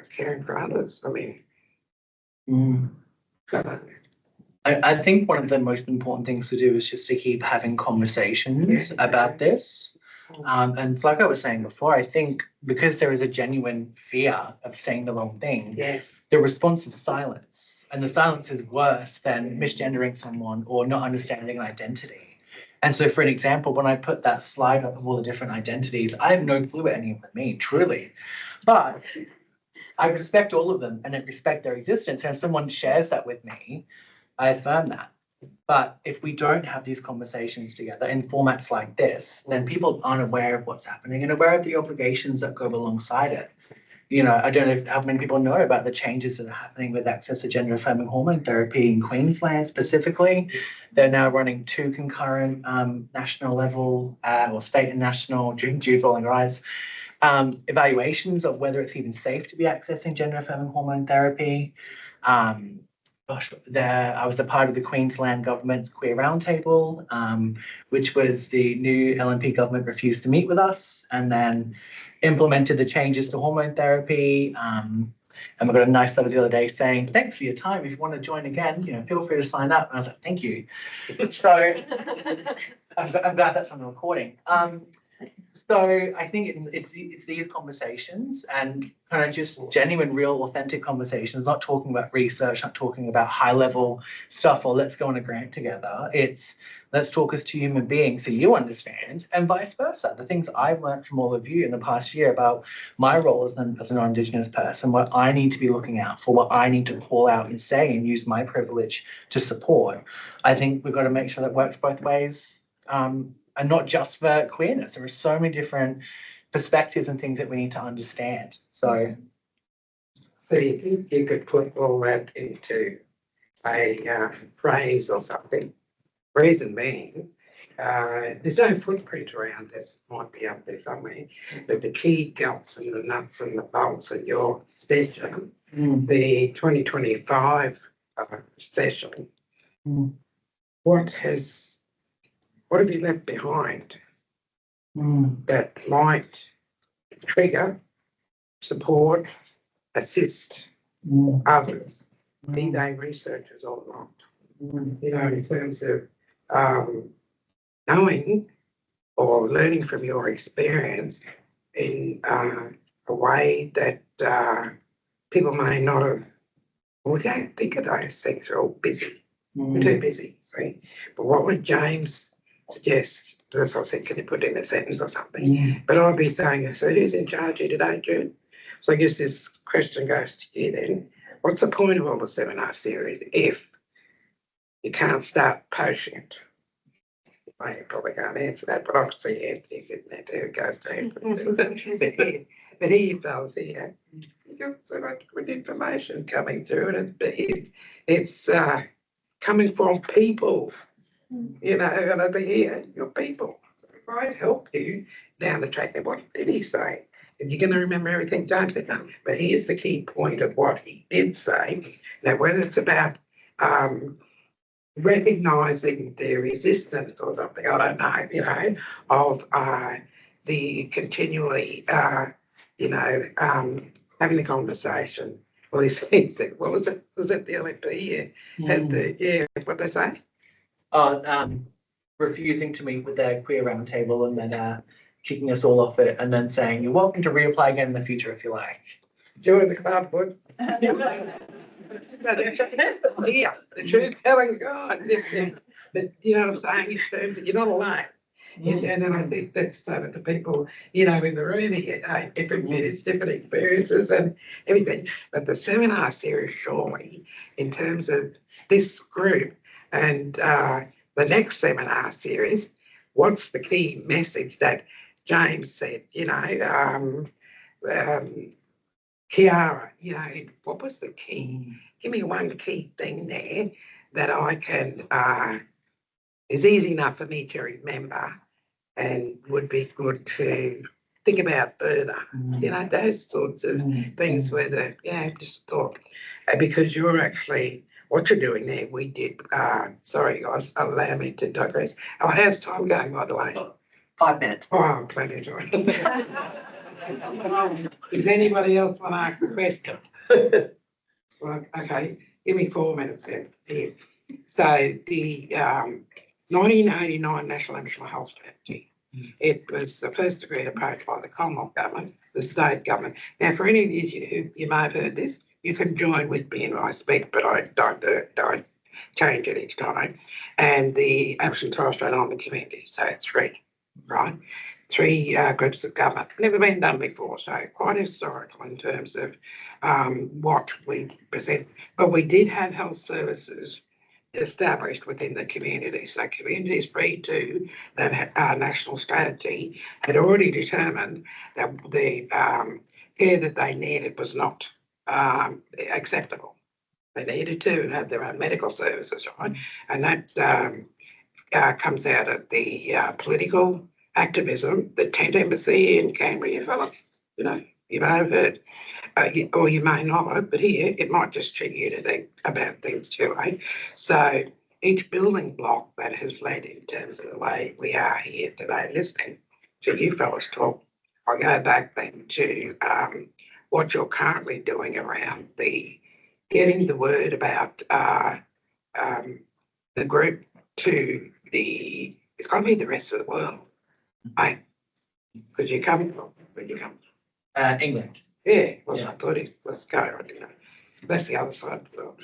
caring for others. I mean, I think one of the most important things to do is just to keep having conversations about this. And it's like I was saying before, I think because there is a genuine fear of saying the wrong thing, the response is silence. And the silence is worse than misgendering someone or not understanding identity. And so, for an example, when I put that slide up of all the different identities, I have no clue what any of them mean, truly. But I respect all of them and I respect their existence. And if someone shares that with me, I affirm that. But if we don't have these conversations together in formats like this, then people aren't aware of what's happening and aware of the obligations that go alongside it. You know, I don't know how many people know about the changes that are happening with access to gender affirming hormone therapy in Queensland specifically. They're now running 2 concurrent national level or state and national due to falling rights evaluations of whether it's even safe to be accessing gender affirming hormone therapy. I was a part of the Queensland government's Queer Roundtable, which was the new LNP government refused to meet with us and then implemented the changes to hormone therapy. And we got a nice letter the other day saying, thanks for your time. If you want to join again, you know, feel free to sign up. And I was like, thank you. So I'm glad that's on the recording. So I think it's these conversations and kind of just genuine, real, authentic conversations, not talking about research, not talking about high level stuff or let's go on a grant together. It's let's talk as 2 human beings so you understand and vice versa. The things I've learned from all of you in the past year about my role as a non-Indigenous person, what I need to be looking out for, what I need to call out and say and use my privilege to support. I think we've got to make sure that works both ways. And not just for queerness. There are so many different perspectives and things that we need to understand. So you think you could put all that into a phrase or something? Reason being, there's no footprint around this, might be up there somewhere, but the key guts and the nuts and the bolts of your session, the 2025 session, what have you left behind that might trigger, support, assist others, be they researchers or not? You know, in terms of knowing or learning from your experience in a way that people may not have, we don't think of those things, we're all busy. We're too busy, see. But what would James suggest? That's what I said, can you put in a sentence or something? But I'd be saying, so who's in charge here today, Jude? So I guess this question goes to you then. What's the point of all the seminar series if you can't start pushing it? Well, you probably can't answer that, but obviously Anthony's in there too, it goes to Anthony. But here, fellas, here, you've got so much good information coming through, and it's coming from people, you know, and I think, yeah, you're people. might help you down the track. And what did he say? If you're going to remember everything James said, no. But here's the key point of what he did say. Now, whether it's about recognising their resistance or something, I don't know, of the continually, having the conversation. Well, he said, what was it? Was it the LNP? Yeah. What they say? Refusing to meet with their queer roundtable and then kicking us all off it and then saying, you're welcome to reapply again in the future if you like. Join the club, would. Yeah, the truth telling is God. But you know what I'm saying? In terms of you're not alone. And then I think that's so that the people, in the room here, different views, different experiences and everything. But the seminar series, surely, in terms of this group and the next seminar series, what's the key message that James said, Kiara, what was the key? Give me one key thing there that I can, is easy enough for me to remember and would be good to think about further. Those sorts of things where just thought, because you're actually, what you're doing there, we did, sorry guys, allow me to digress. Oh, how's time going, by the way? 5 minutes. Oh, plenty of time. Does anybody else want to ask a question? Well, okay, give me 4 minutes then. Here. So the 1989 National Aboriginal Health Strategy, it was the first agreed approach by the Commonwealth Government, the state government. Now, for any of you who may have heard this, you can join with me when I speak, but I don't change it each time. And the Aboriginal and Torres Strait Islander community, so 3, right? 3 groups of government, never been done before, so quite historical in terms of what we present. But we did have health services established within the community. So communities pre to that national strategy had already determined that the care that they needed was not acceptable. They needed to have their own medical services, right? And that comes out of the political activism, the tent embassy in Canberra, you fellas, you may have heard, or you may not have, but here it might just trigger you to think about things too, eh? So each building block that has led in terms of the way we are here today listening to you fellas talk, I go back then to what you're currently doing around the getting the word about the group to it's got to be the rest of the world. Could you come from? Where'd you come from? England. Yeah, well, I thought it was go. I didn't know. That's the other side of the world.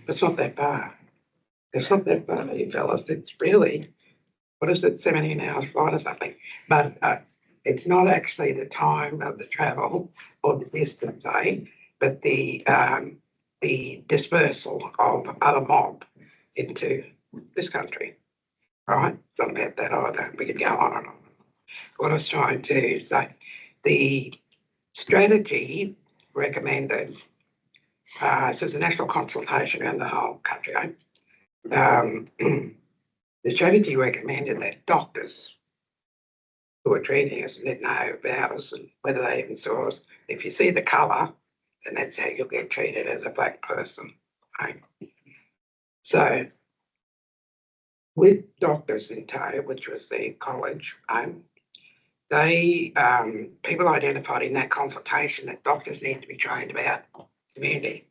It's not that far. It's not that far, you fellas. It's really, what is it, 17 hours flight or something. But it's not actually the time of the travel or the distance, but the dispersal of other mob into this country. Right? It's not about that either. We could go on and on. What I was trying to say, the strategy recommended, so it's a national consultation around the whole country. The strategy recommended that doctors who were treating us didn't know about us and whether they even saw us. If you see the colour, then that's how you'll get treated as a black person. Right? So with doctors in tow, which was the college, they people identified in that consultation that doctors need to be trained about community.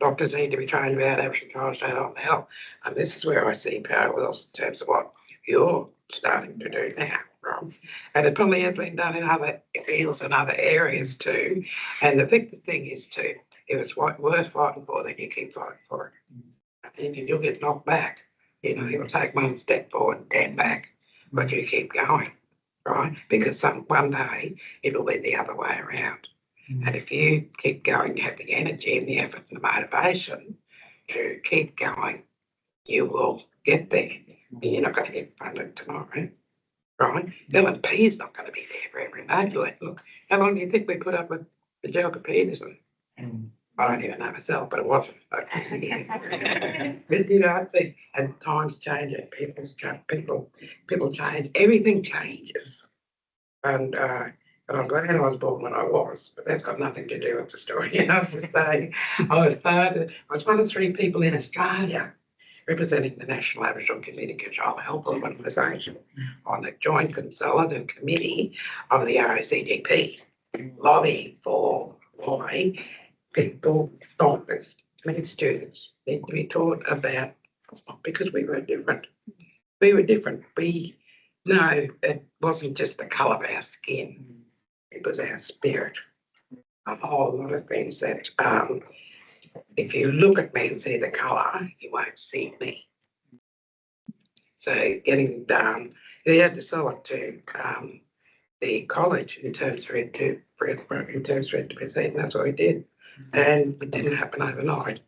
Doctors need to be trained about Aboriginal and Torres Strait Islander health. And this is where I see parallels in terms of what you're starting to do now, right? And it probably has been done in other fields and other areas too. And I think the thing is too, if it's worth fighting for, then you keep fighting for it. And you'll get knocked back. You'll take 1 step forward and 10 back, but you keep going. Right? Because one day it'll be the other way around. And if you keep going, you have the energy and the effort and the motivation to keep going, you will get there. And you're not going to get funded tomorrow, right? LNP is not going to be there for every day. Look, how long do you think we put up with Majelka Peterson? I don't even know myself, but it wasn't. But you know, I think, and times change and people change, everything changes. And I'm glad I was born when I was, but that's got nothing to do with the story. You know, to say I was one of 3 people in Australia representing the National Aboriginal Community Control Health Organisation on the Joint Consultative Committee of the RACDP, lobbying for why people, doctors, students need to be taught about, it's not because we were different. We were different. We know it wasn't just the colour of our skin, it was our spirit. A whole lot of things that if you look at me and see the colour, you won't see me. So getting down, they had to sell it to the college in terms for it to proceed, and that's what we did. And it didn't happen overnight,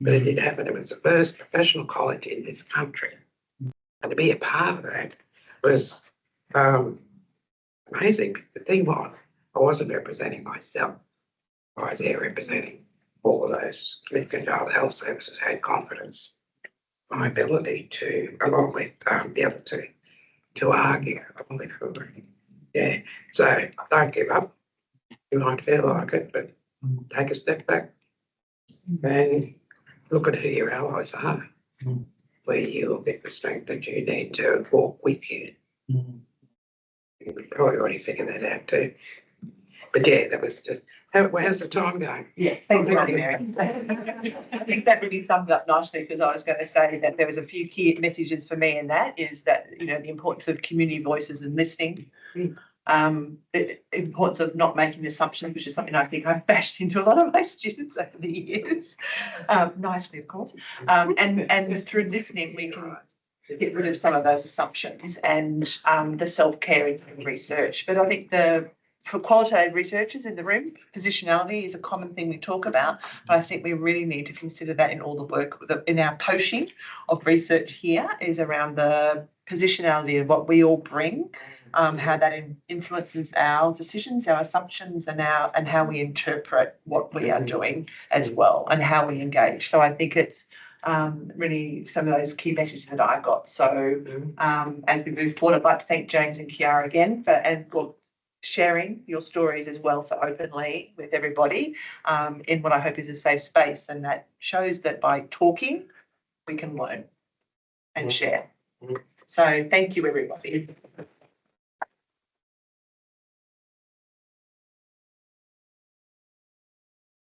but it did happen. It was the first professional college in this country, and to be a part of that was amazing. The thing was, I wasn't representing myself. I was there representing all of those community controlled health services had confidence in my ability to, along with the other 2, to argue. Yeah, so don't give up. You might feel like it, but take a step back and look at who your allies are, where you'll get the strength that you need to walk with you. You've probably already figured that out too. But yeah, that was just, how's the time going? Yeah, thank you, Mary. I think that really summed it up nicely, because I was going to say that there was a few key messages for me in that, is that, you know, the importance of community voices and listening. The importance of not making assumptions, which is something I think I've bashed into a lot of my students over the years, nicely of course. And through listening, we can get rid of some of those assumptions and the self-care in research. But I think for qualitative researchers in the room, positionality is a common thing we talk about, but I think we really need to consider that in all the work in our poaching of research here is around the positionality of what we all bring, how that influences our decisions, our assumptions, and how we interpret what we are doing as well, and how we engage. So I think it's really some of those key messages that I got. So as we move forward, I'd like to thank James and Kiara again for sharing your stories as well so openly with everybody in what I hope is a safe space, and that shows that by talking we can learn and share. So thank you, everybody.